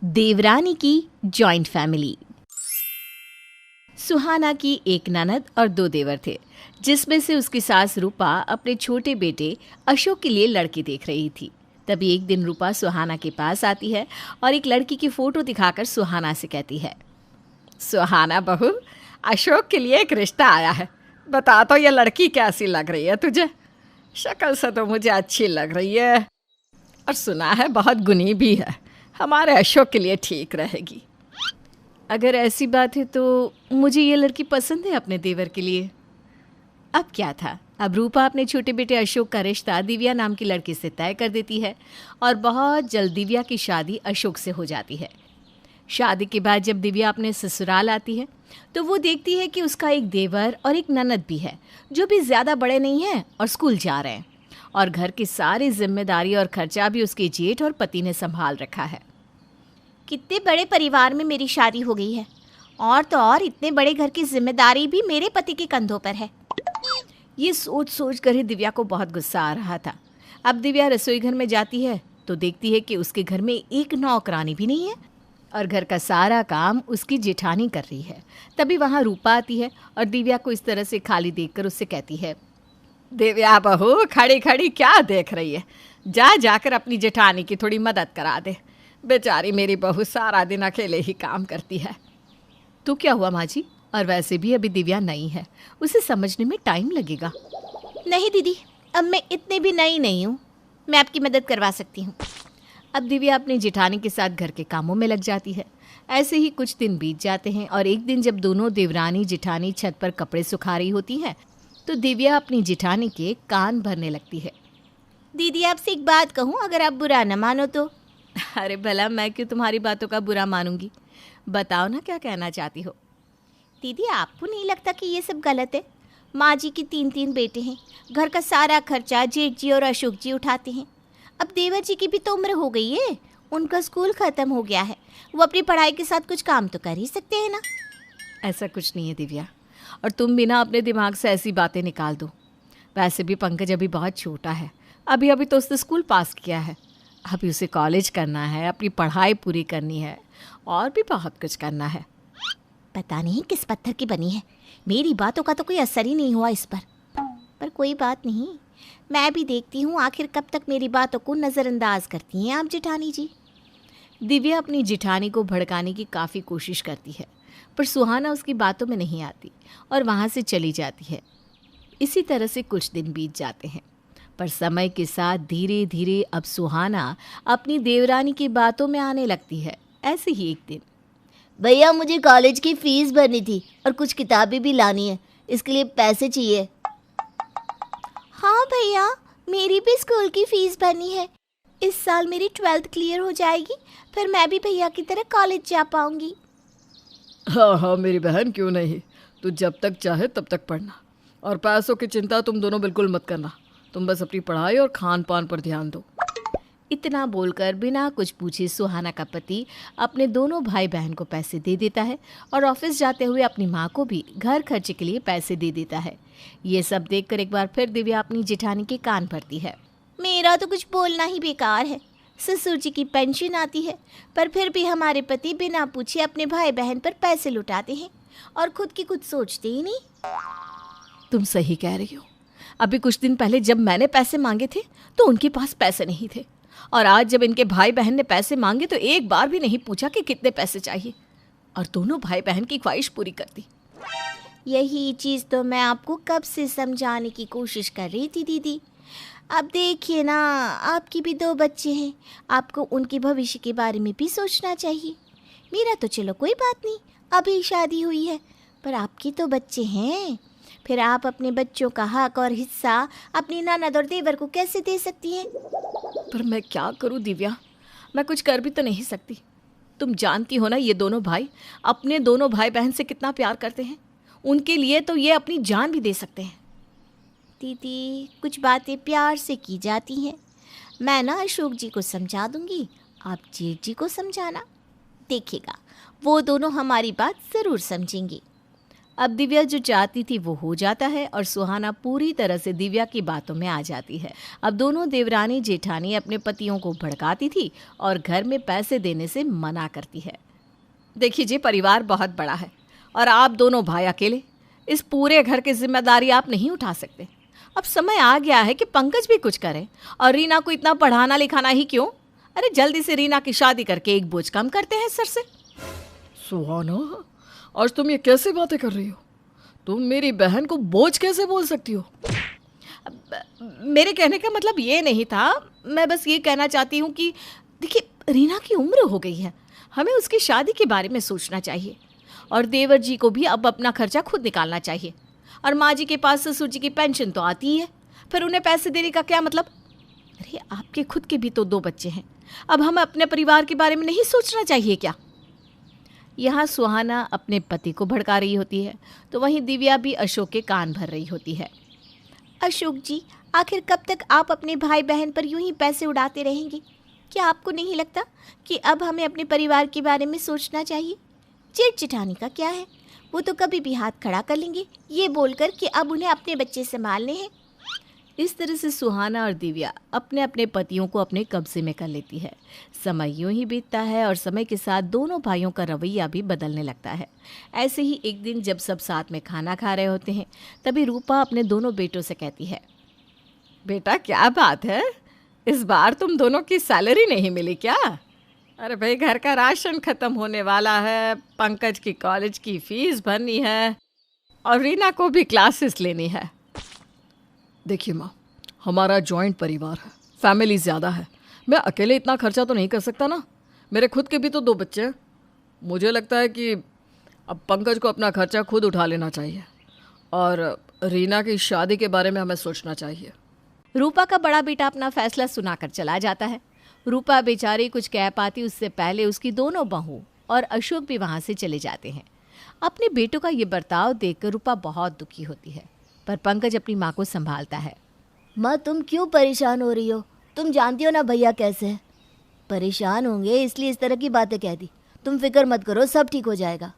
देवरानी की joint family. सुहाना की एक ननद और 2 देवर थे, जिसमें से उसकी सास रूपा अपने छोटे बेटे अशोक के लिए लड़की देख रही थी। तभी एक दिन रूपा सुहाना के पास आती है और एक लड़की की फोटो दिखाकर सुहाना से कहती है, सुहाना बहू, अशोक के लिए एक रिश्ता आया है। बता तो ये लड़की कैसी लग रही है तुझे? शक्ल से तो मुझे अच्छी लग रही है और सुना है बहुत गुणी भी है। हमारे अशोक के लिए ठीक रहेगी। अगर ऐसी बात है तो मुझे ये लड़की पसंद है अपने देवर के लिए। अब क्या था, अब रूपा अपने छोटे बेटे अशोक का रिश्ता दिव्या नाम की लड़की से तय कर देती है और बहुत जल्द दिव्या की शादी अशोक से हो जाती है। शादी के बाद जब दिव्या अपने ससुराल आती है तो वो देखती है कि उसका एक देवर और एक ननद भी है, जो भी ज़्यादा बड़े नहीं हैं और स्कूल जा रहे हैं, और घर की सारी जिम्मेदारी और खर्चा भी उसके जेठ और पति ने संभाल रखा है। कितने बड़े परिवार में मेरी शादी हो गई है, और तो और इतने बड़े घर की जिम्मेदारी भी मेरे पति के कंधों पर है। ये सोच सोच कर ही दिव्या को बहुत गुस्सा आ रहा था। अब दिव्या रसोई घर में जाती है तो देखती है कि उसके घर में एक नौकरानी भी नहीं है और घर का सारा काम उसकी जेठानी कर रही है। तभी वहाँ रूपा आती है और दिव्या को इस तरह से खाली देखकर उससे कहती है, दिव्या बहू, खड़ी खड़ी क्या देख रही है? जाकर अपनी जेठानी की थोड़ी मदद करा दे। बेचारी मेरी बहू सारा दिन अकेले ही काम करती है। तो क्या हुआ माँ जी? और वैसे भी अभी दिव्या नई है, उसे समझने में टाइम लगेगा। नहीं दीदी, अब मैं इतनी भी नई नहीं हूँ, मैं आपकी मदद करवा सकती हूँ। अब दिव्या अपनी जेठानी के साथ घर के कामों में लग जाती है। ऐसे ही कुछ दिन बीत जाते हैं और एक दिन जब दोनों देवरानी जेठानी छत पर कपड़े सुखा रही होती हैं तो दिव्या अपनी जेठानी के कान भरने लगती है। दीदी, आपसे एक बात कहूँ, अगर आप बुरा न मानो तो? अरे भला, मैं क्यों तुम्हारी बातों का बुरा मानूंगी? बताओ ना, क्या कहना चाहती हो? दीदी, आपको नहीं लगता कि ये सब गलत है? माँ जी की 3 बेटे हैं, घर का सारा खर्चा जेठ जी और अशोक जी उठाते हैं। अब देवर जी की भी तो उम्र हो गई है, उनका स्कूल ख़त्म हो गया है, वो अपनी पढ़ाई के साथ कुछ काम तो कर ही सकते हैं ना। ऐसा कुछ नहीं है दिव्या, और तुम भी ना अपने दिमाग से ऐसी बातें निकाल दो। वैसे भी पंकज अभी बहुत छोटा है, अभी अभी तो उसने स्कूल पास किया है, अभी उसे कॉलेज करना है, अपनी पढ़ाई पूरी करनी है और भी बहुत कुछ करना है। पता नहीं किस पत्थर की बनी है, मेरी बातों का तो कोई असर ही नहीं हुआ इस पर कोई बात नहीं, मैं भी देखती हूँ आखिर कब तक मेरी बातों को नज़रअंदाज करती हैं आप जेठानी जी। दिव्या अपनी जेठानी को भड़काने की काफ़ी कोशिश करती है, पर सुहाना उसकी बातों में नहीं आती और वहाँ से चली जाती है। इसी तरह से कुछ दिन बीत जाते हैं, पर समय के साथ धीरे धीरे अब सुहाना अपनी देवरानी की बातों में आने लगती है। ऐसे ही एक दिन, भैया, मुझे कॉलेज की फ़ीस भरनी थी और कुछ किताबें भी लानी है, इसके लिए पैसे चाहिए। हाँ भैया, मेरी भी स्कूल की फ़ीस भरनी है। इस साल मेरी 12th क्लियर हो जाएगी, फिर मैं भी भैया की तरह कॉलेज जा पाऊंगी। हाँ मेरी बहन, क्यों नहीं। तू जब तक चाहे तब तक पढ़ना, और पैसों की चिंता तुम दोनों बिल्कुल मत करना। तुम बस अपनी पढ़ाई और खान पान पर ध्यान दो। इतना बोलकर बिना कुछ पूछे सुहाना का पति अपने दोनों भाई बहन को पैसे दे देता है और ऑफिस जाते हुए अपनी माँ को भी घर खर्चे के लिए पैसे दे देता है। ये सब देखकर एक बार फिर दिव्या अपनी जेठानी के कान भरती है। मेरा तो कुछ बोलना ही बेकार है। ससुर जी की पेंशन आती है, पर फिर भी हमारे पति बिना पूछे अपने भाई बहन पर पैसे लुटाते हैं और खुद की कुछ सोचते ही नहीं। तुम सही कह रही हो। अभी कुछ दिन पहले जब मैंने पैसे मांगे थे तो उनके पास पैसे नहीं थे, और आज जब इनके भाई बहन ने पैसे मांगे तो एक बार भी नहीं पूछा कि कितने पैसे चाहिए, और दोनों भाई बहन की ख्वाहिश पूरी कर दी। यही चीज़ तो मैं आपको कब से समझाने की कोशिश कर रही थी दीदी। अब देखिए ना, आपकी भी 2 बच्चे हैं, आपको उनके भविष्य के बारे में भी सोचना चाहिए। मेरा तो चलो कोई बात नहीं, अभी शादी हुई है, पर आपके तो बच्चे हैं। फिर आप अपने बच्चों का हक और हिस्सा अपनी ननद और देवर को कैसे दे सकती हैं? पर मैं क्या करूं दिव्या, मैं कुछ कर भी तो नहीं सकती। तुम जानती हो ना, ये दोनों भाई अपने दोनों भाई बहन से कितना प्यार करते हैं। उनके लिए तो ये अपनी जान भी दे सकते हैं। दीदी, कुछ बातें प्यार से की जाती हैं। मैं ना अशोक जी को समझा दूंगी, आप जेठ जी को समझाना, देखिएगा वो दोनों हमारी बात ज़रूर समझेंगे। अब दिव्या जो चाहती थी वो हो जाता है और सुहाना पूरी तरह से दिव्या की बातों में आ जाती है। अब दोनों देवरानी जेठानी अपने पतियों को भड़काती थी और घर में पैसे देने से मना करती है। देखिए जी, परिवार बहुत बड़ा है और आप दोनों भाई अकेले इस पूरे घर की जिम्मेदारी आप नहीं उठा सकते। अब समय आ गया है कि पंकज भी कुछ करे और रीना को इतना पढ़ाना लिखाना ही क्यों। अरे जल्दी से रीना की शादी करके एक बोझ कम करते हैं सर से। सुहाना, आज तुम ये कैसी बातें कर रही हो? तुम मेरी बहन को बोझ कैसे बोल सकती हो? मेरे कहने का मतलब ये नहीं था। मैं बस ये कहना चाहती हूँ कि देखिए, रीना की उम्र हो गई है, हमें उसकी शादी के बारे में सोचना चाहिए और देवर जी को भी अब अपना खर्चा खुद निकालना चाहिए। और माँ जी के पास ससुर जी की पेंशन तो आती ही है, फिर उन्हें पैसे देने का क्या मतलब। अरे आपके खुद के भी तो 2 बच्चे हैं, अब हमें अपने परिवार के बारे में नहीं सोचना चाहिए क्या? यहाँ सुहाना अपने पति को भड़का रही होती है तो वहीं दिव्या भी अशोक के कान भर रही होती है। अशोक जी, आखिर कब तक आप अपने भाई बहन पर यूं ही पैसे उड़ाते रहेंगे? क्या आपको नहीं लगता कि अब हमें अपने परिवार के बारे में सोचना चाहिए? जेठ जेठानी का क्या है, वो तो कभी भी हाथ खड़ा कर लेंगे ये बोलकर कि अब उन्हें अपने बच्चे संभालने हैं। इस तरह से सुहाना और दिव्या अपने अपने पतियों को अपने कब्जे में कर लेती है। समय यूं ही बीतता है और समय के साथ दोनों भाइयों का रवैया भी बदलने लगता है। ऐसे ही एक दिन जब सब साथ में खाना खा रहे होते हैं तभी रूपा अपने दोनों बेटों से कहती है, बेटा क्या बात है, इस बार तुम दोनों की सैलरी नहीं मिली क्या? अरे भाई, घर का राशन खत्म होने वाला है, पंकज की कॉलेज की फीस भरनी है और रीना को भी क्लासेस लेनी है। देखिए माँ, हमारा जॉइंट परिवार है, फैमिली ज़्यादा है, मैं अकेले इतना खर्चा तो नहीं कर सकता ना। मेरे खुद के भी तो 2 बच्चे हैं। मुझे लगता है कि अब पंकज को अपना खर्चा खुद उठा लेना चाहिए और रीना की शादी के बारे में हमें सोचना चाहिए। रूपा का बड़ा बेटा अपना फैसला सुनाकर चला जाता है। रूपा बेचारी कुछ कह पाती उससे पहले उसकी दोनों बहू और अशोक भी वहाँ से चले जाते हैं। अपने बेटों का ये बर्ताव देखकर रूपा बहुत दुखी होती है, पर पंकज अपनी माँ को संभालता है। माँ, तुम क्यों परेशान हो रही हो? तुम जानती हो ना भैया कैसे हैं। परेशान होंगे इसलिए इस तरह की बातें कह दी। तुम फिक्र मत करो, सब ठीक हो जाएगा।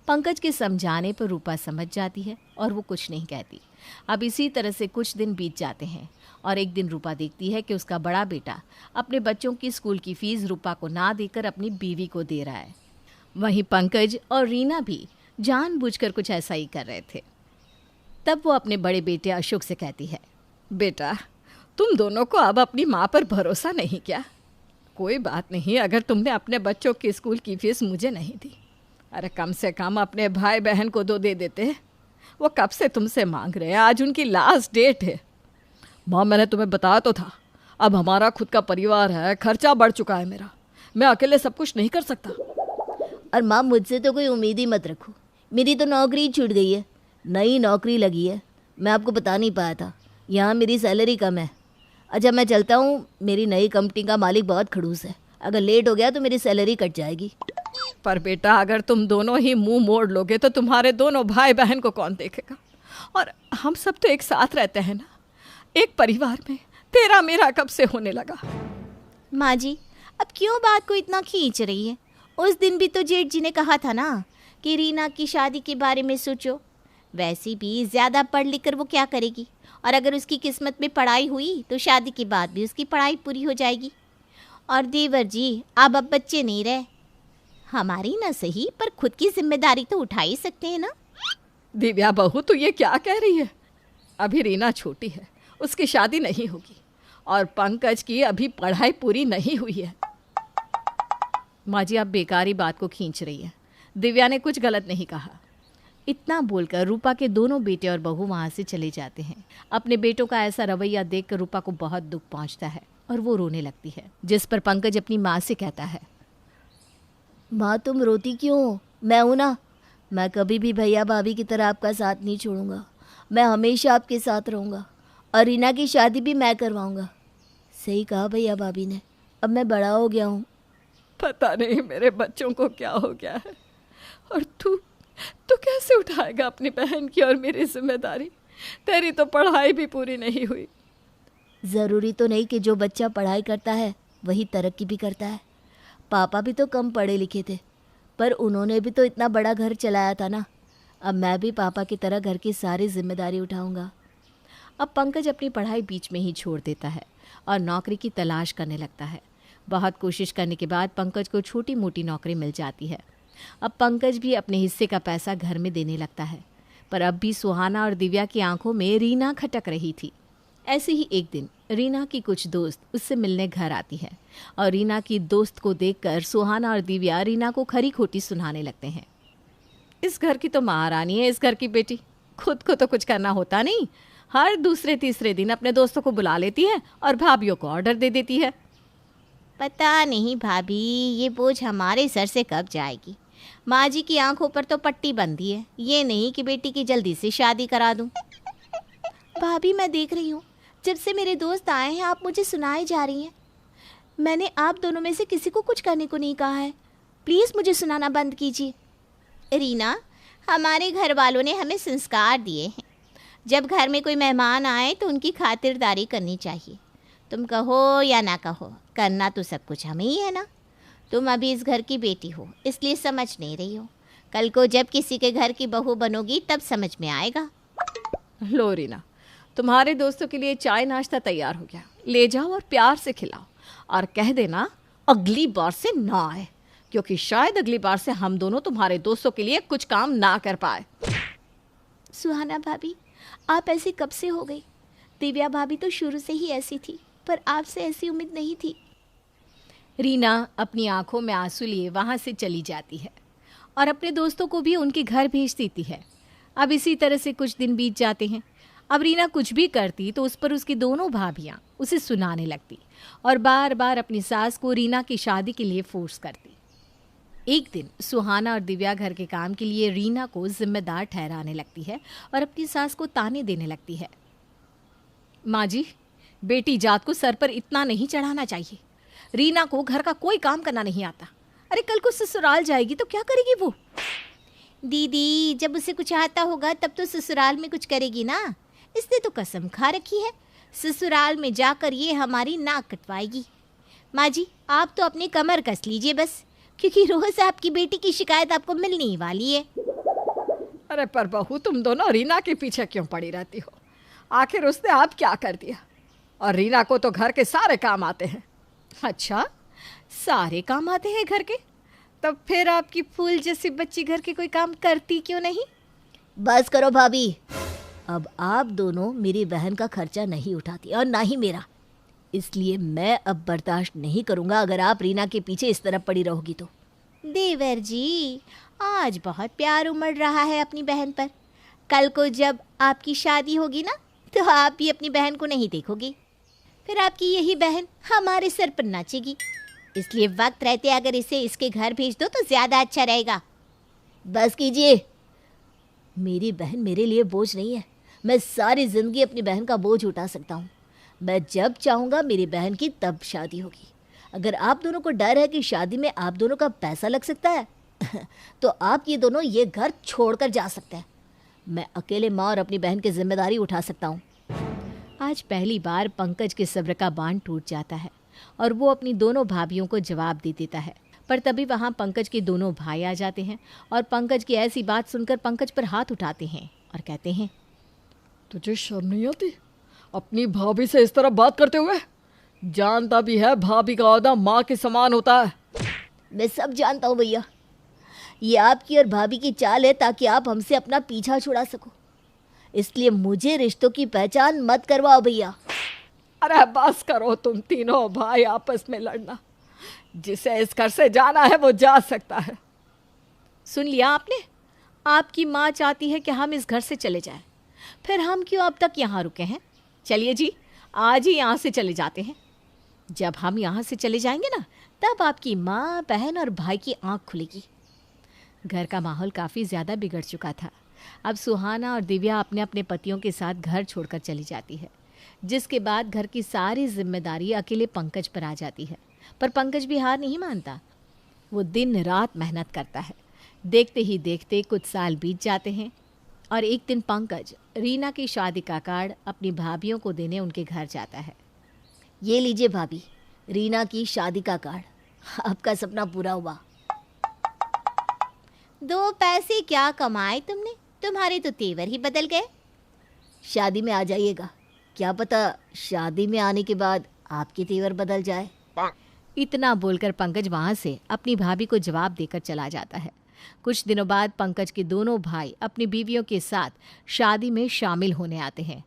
पंकज के समझाने पर रूपा समझ जाती है और वो कुछ नहीं कहती। अब इसी तरह से कुछ दिन बीत जाते हैं और एक दिन रूपा देखती है कि उसका बड़ा बेटा अपने बच्चों की स्कूल की फीस रूपा को ना देकर अपनी बीवी को दे रहा है। वहीं पंकज और रीना भी जानबूझकर कुछ ऐसा ही कर रहे थे। तब वो अपने बड़े बेटे अशोक से कहती है, बेटा, तुम दोनों को अब अपनी माँ पर भरोसा नहीं क्या? कोई बात नहीं, अगर तुमने अपने बच्चों की स्कूल की फीस मुझे नहीं दी, अरे कम से कम अपने भाई बहन को 2 दे देते। वो कब से तुमसे मांग रहे हैं, आज उनकी लास्ट डेट है। माँ, मैंने तुम्हें बताया तो था, अब हमारा खुद का परिवार है, खर्चा बढ़ चुका है मेरा, मैं अकेले सब कुछ नहीं कर सकता। और माँ, मुझसे तो कोई उम्मीद ही मत रखो, मेरी तो नौकरी छूट गई है, नई नौकरी लगी है। मैं आपको बता नहीं पाया था, यहाँ मेरी सैलरी कम है। अच्छा, मैं चलता हूँ, मेरी नई कंपनी का मालिक बहुत खड़ूस है, अगर लेट हो गया तो मेरी सैलरी कट जाएगी। पर बेटा, अगर तुम दोनों ही मुंह मोड़ लोगे तो तुम्हारे दोनों भाई बहन को कौन देखेगा? और हम सब तो एक साथ रहते हैं ना, एक परिवार में। तेरा मेरा कब से होने लगा? माँ जी, अब क्यों बात को इतना खींच रही है? उस दिन भी तो जेठ जी ने कहा था ना कि रीना की शादी के बारे में सोचो। वैसे भी ज़्यादा पढ़ लिख कर वो क्या करेगी, और अगर उसकी किस्मत में पढ़ाई हुई तो शादी के बाद भी उसकी पढ़ाई पूरी हो जाएगी। और देवर जी, अब बच्चे नहीं रहे, हमारी ना सही पर खुद की जिम्मेदारी तो उठा ही सकते हैं ना। दिव्या बहू, तू ये क्या कह रही है? अभी रीना छोटी है, उसकी शादी नहीं होगी और पंकज की अभी पढ़ाई पूरी नहीं हुई है। माँ जी, आप बेकारी बात को खींच रही है, दिव्या ने कुछ गलत नहीं कहा। इतना बोलकर रूपा के दोनों बेटे और बहू वहाँ से चले जाते हैं। अपने बेटों का ऐसा रवैया देखकर रूपा को बहुत दुख पहुँचता है और वो रोने लगती है, जिस पर पंकज अपनी माँ से कहता है, माँ, तुम रोती क्यों हो? मैं हूँ ना, मैं कभी भी भैया भाभी की तरह आपका साथ नहीं छोड़ूंगा। मैं हमेशा आपके साथ रहूँगा और रीना की शादी भी मैं करवाऊँगा। सही कहा भैया भाभी ने, अब मैं बड़ा हो गया हूँ। पता नहीं मेरे बच्चों को क्या हो गया है, और तू कैसे उठाएगा अपनी बहन की और मेरी जिम्मेदारी? तेरी तो पढ़ाई भी पूरी नहीं हुई। ज़रूरी तो नहीं कि जो बच्चा पढ़ाई करता है वही तरक्की भी करता है। पापा भी तो कम पढ़े लिखे थे, पर उन्होंने भी तो इतना बड़ा घर चलाया था ना। अब मैं भी पापा की तरह घर की सारी जिम्मेदारी उठाऊंगा। अब पंकज अपनी पढ़ाई बीच में ही छोड़ देता है और नौकरी की तलाश करने लगता है। बहुत कोशिश करने के बाद पंकज को छोटी मोटी नौकरी मिल जाती है। अब पंकज भी अपने हिस्से का पैसा घर में देने लगता है, पर अब भी सुहाना और दिव्या की आंखों में रीना खटक रही थी। ऐसे ही एक दिन रीना की कुछ दोस्त उससे मिलने घर आती है और रीना की दोस्त को देखकर सुहाना और दिव्या रीना को खरी खोटी सुनाने लगते हैं। इस घर की तो महारानी है, इस घर की बेटी, खुद को तो कुछ करना होता नहीं, हर दूसरे तीसरे दिन अपने दोस्तों को बुला लेती है और भाभीयों को ऑर्डर दे देती है। पता नहीं भाभी, ये बोझ हमारे सर से कब जाएगी। माँ जी की आंखों पर तो पट्टी बंधी है, ये नहीं कि बेटी की जल्दी से शादी करा दूं। भाभी मैं देख रही हूँ, जब से मेरे दोस्त आए हैं आप मुझे सुनाए जा रही हैं। मैंने आप दोनों में से किसी को कुछ करने को नहीं कहा है, प्लीज़ मुझे सुनाना बंद कीजिए। रीना, हमारे घर वालों ने हमें संस्कार दिए हैं, जब घर में कोई मेहमान आए तो उनकी खातिरदारी करनी चाहिए। तुम कहो या ना कहो, करना तो सब कुछ हमें ही है ना। तुम अभी इस घर की बेटी हो, इसलिए समझ नहीं रही हो। कल को जब किसी के घर की बहू बनोगी तब समझ में आएगा। लो रीना, तुम्हारे दोस्तों के लिए चाय नाश्ता तैयार हो गया, ले जाओ और प्यार से खिलाओ और कह देना अगली बार से ना आए, क्योंकि शायद अगली बार से हम दोनों तुम्हारे दोस्तों के लिए कुछ काम ना कर पाए। सुहाना भाभी, आप ऐसी कब से हो गई? दिव्या भाभी तो शुरू से ही ऐसी थी, पर आपसे ऐसी उम्मीद नहीं थी। रीना अपनी आंखों में आंसू लिए वहाँ से चली जाती है और अपने दोस्तों को भी उनके घर भेज देती है। अब इसी तरह से कुछ दिन बीत जाते हैं। अब रीना कुछ भी करती तो उस पर उसकी दोनों भाभियाँ उसे सुनाने लगती और बार बार अपनी सास को रीना की शादी के लिए फोर्स करती। एक दिन सुहाना और दिव्या घर के काम के लिए रीना को जिम्मेदार ठहराने लगती है और अपनी सास को ताने देने लगती है। माँ जी, बेटी जात को सर पर इतना नहीं चढ़ाना चाहिए। रीना को घर का कोई काम करना नहीं आता। अरे कल को ससुराल जाएगी तो क्या करेगी वो? दीदी, जब उसे कुछ आता होगा तब तो ससुराल में कुछ करेगी ना। इसने तो कसम खा रखी है, ससुराल में जाकर ये हमारी नाक कटवाएगी। माँ जी, आप तो अपनी कमर कस लीजिए बस, क्योंकि रोज आपकी बेटी की शिकायत आपको मिलने ही वाली है। अरे पर बहू, तुम दोनों रीना के पीछे क्यों पड़ी रहती हो? आखिर उसने आप क्या कर दिया? और रीना को तो घर के सारे काम आते हैं। अच्छा, सारे काम आते हैं घर के? तब फिर आपकी फूल जैसी बच्ची घर के कोई काम करती क्यों नहीं? बस करो भाभी, अब आप दोनों मेरी बहन का खर्चा नहीं उठाती और ना ही मेरा, इसलिए मैं अब बर्दाश्त नहीं करूँगा अगर आप रीना के पीछे इस तरह पड़ी रहोगी तो। देवर जी, आज बहुत प्यार उमड़ रहा है अपनी बहन पर। कल को जब आपकी शादी होगी ना, तो आप भी अपनी बहन को नहीं देखोगी, फिर आपकी यही बहन हमारे सर पर नाचेगी। इसलिए वक्त रहते अगर इसे इसके घर भेज दो तो ज़्यादा अच्छा रहेगा। बस कीजिए, मेरी बहन मेरे लिए बोझ नहीं है। मैं सारी ज़िंदगी अपनी बहन का बोझ उठा सकता हूँ। मैं जब चाहूँगा मेरी बहन की तब शादी होगी। अगर आप दोनों को डर है कि शादी में आप दोनों का पैसा लग सकता है तो आप ये दोनों ये घर छोड़कर जा सकते हैं। मैं अकेले माँ और अपनी बहन की जिम्मेदारी उठा सकता हूँ। आज पहली बार पंकज के सब्र का बांध टूट जाता है और वो अपनी दोनों भाभियों को जवाब दे देता है। पर तभी वहाँ पंकज के दोनों भाई आ जाते हैं और पंकज की ऐसी बात सुनकर पंकज पर हाथ उठाते हैं और कहते हैं, तुझे शर्म नहीं आती अपनी भाभी से इस तरह बात करते हुए? जानता भी है भाभी का औहदा माँ के समान होता है। मैं सब जानता हूँ भैया, ये आपकी और भाभी की चाल है ताकि आप हमसे अपना पीछा छुड़ा सको। इसलिए मुझे रिश्तों की पहचान मत करवाओ भैया। अरे बस करो तुम तीनों भाई आपस में लड़ना। जिसे इस घर से जाना है वो जा सकता है। सुन लिया आपने? आपकी माँ चाहती है कि हम इस घर से चले जाएं, फिर हम क्यों अब तक यहाँ रुके हैं? चलिए जी, आज ही यहाँ से चले जाते हैं। जब हम यहाँ से चले जाएंगे ना, तब आपकी माँ, बहन और भाई की आँख खुलेगी। घर का माहौल काफ़ी ज़्यादा बिगड़ चुका था। अब सुहाना और दिव्या अपने अपने पतियों के साथ घर छोड़कर चली जाती है, जिसके बाद घर की सारी जिम्मेदारी अकेले पंकज पर आ जाती है। पर पंकज भी हार नहीं मानता। वो दिन रात मेहनत करता है। देखते ही देखते कुछ साल बीत जाते हैं और एक दिन पंकज रीना की शादी का कार्ड अपनी भाभियों को देने उनके घर जाता है। ये लीजिए भाभी, रीना की शादी का कार्ड। आपका सपना पूरा हुआ। 2 पैसे क्या कमाए तुमने? तुम्हारे तो तेवर ही बदल गए। शादी में आ जाइएगा, क्या पता शादी में आने के बाद आपके तेवर बदल जाए। इतना बोलकर पंकज वहाँ से अपनी भाभी को जवाब देकर चला जाता है। कुछ दिनों बाद पंकज के दोनों भाई अपनी बीवियों के साथ शादी में शामिल होने आते हैं,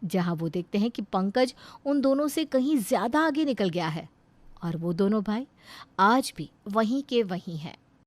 जहाँ वो देखते हैं कि पंकज उन दोनों से कहीं ज़्यादा आगे निकल गया है और वो दोनों भाई आज भी वहीं के वहीं हैं।